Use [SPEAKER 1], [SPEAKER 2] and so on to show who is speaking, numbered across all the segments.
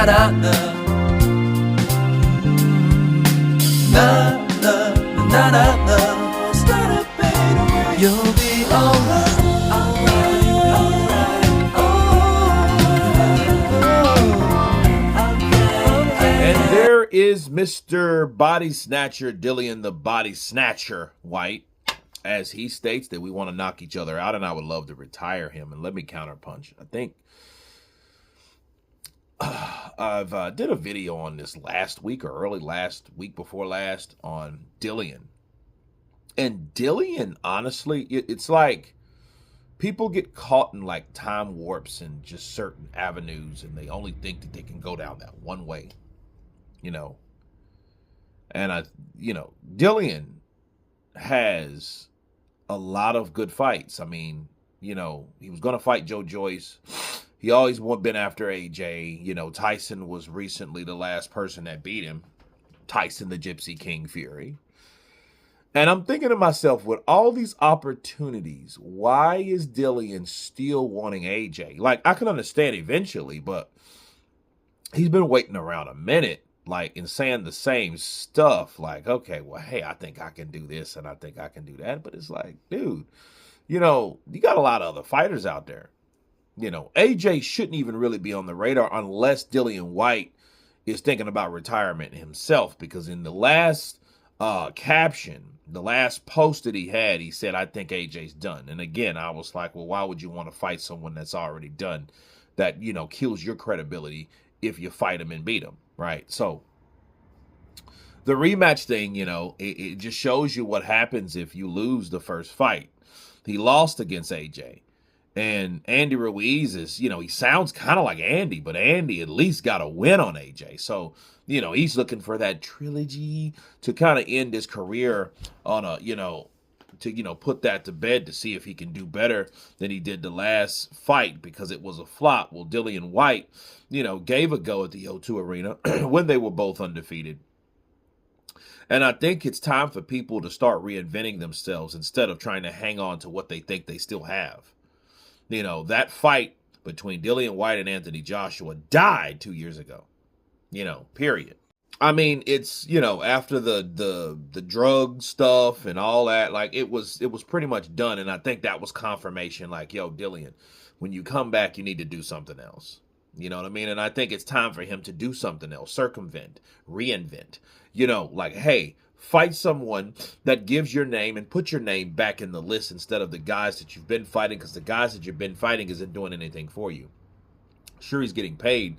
[SPEAKER 1] na na. Na na na na na. Start a better way. You'll be alright, alright, alright.
[SPEAKER 2] And there is Mr. Body Snatcher Dillian, the Body Snatcher Whyte, as he states that we want to knock each other out, and I would love to retire him. And let me counterpunch. I think I've did a video on this last week or early last week before last on Dillian. And Dillian, honestly, it's like people get caught in like time warps in just certain avenues, and they only think that they can go down that one way, you know. And Dillian has a lot of good fights. I mean, he was going to fight Joe Joyce. He always been after AJ. Tyson was recently the last person that beat him. Tyson, the Gypsy King Fury. And I'm thinking to myself, with all these opportunities, why is Dillian still wanting AJ? Like, I can understand eventually, but he's been waiting around a minute, like, and saying the same stuff. Like, okay, well, hey, I think I can do this and I think I can do that. But it's like, dude, you got a lot of other fighters out there. AJ shouldn't even really be on the radar unless Dillian Whyte is thinking about retirement himself, because in the last caption, the last post that he had, he said, I think AJ's done. And again, I was like, well, why would you want to fight someone that's already done? That, kills your credibility if you fight him and beat him, right? So the rematch thing, it just shows you what happens if you lose the first fight. He lost against AJ. And Andy Ruiz is, he sounds kind of like Andy, but Andy at least got a win on AJ. So, he's looking for that trilogy to kind of end his career on a, to, put that to bed to see if he can do better than he did the last fight, because it was a flop. Well, Dillian Whyte, gave a go at the O2 Arena when they were both undefeated. And I think it's time for people to start reinventing themselves instead of trying to hang on to what they think they still have. That fight between Dillian Whyte and Anthony Joshua died 2 years ago, period. I mean, it's, after the drug stuff and all that, like it was pretty much done. And I think that was confirmation, like, yo, Dillian, when you come back, you need to do something else. You know what I mean? And I think it's time for him to do something else, circumvent, reinvent, like, hey, fight someone that gives your name and put your name back in the list instead of the guys that you've been fighting, because the guys that you've been fighting isn't doing anything for you. Sure, he's getting paid,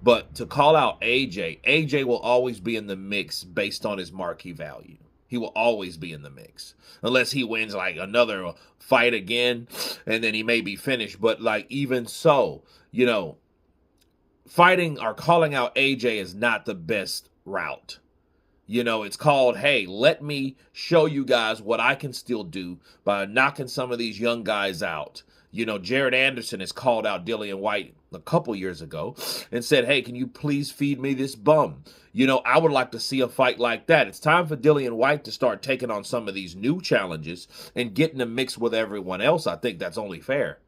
[SPEAKER 2] but to call out AJ will always be in the mix based on his marquee value. He will always be in the mix unless he wins like another fight again, and then he may be finished. But like, even so, fighting or calling out AJ is not the best route. It's called, hey, let me show you guys what I can still do by knocking some of these young guys out. Jared Anderson has called out Dillian Whyte a couple years ago and said, hey, can you please feed me this bum? I would like to see a fight like that. It's time for Dillian Whyte to start taking on some of these new challenges and getting them mixed with everyone else. I think that's only fair.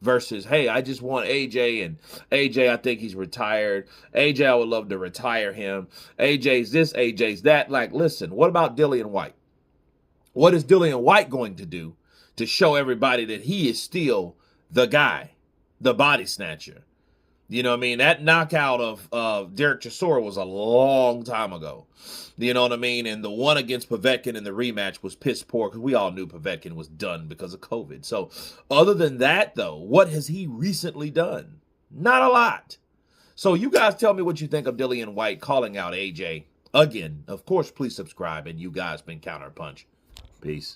[SPEAKER 2] Versus, hey, I just want AJ, and AJ, I think he's retired. AJ, I would love to retire him. AJ's this, AJ's that. Like, listen, what about Dillian Whyte? What is Dillian Whyte going to do to show everybody that he is still the guy, the body snatcher? You know what I mean? That knockout of Derek Chisora was a long time ago. You know what I mean? And the one against Povetkin in the rematch was piss poor, because we all knew Povetkin was done because of COVID. So other than that, though, what has he recently done? Not a lot. So you guys tell me what you think of Dillian Whyte calling out AJ. Again, of course, please subscribe. And you guys been Counterpunch. Peace.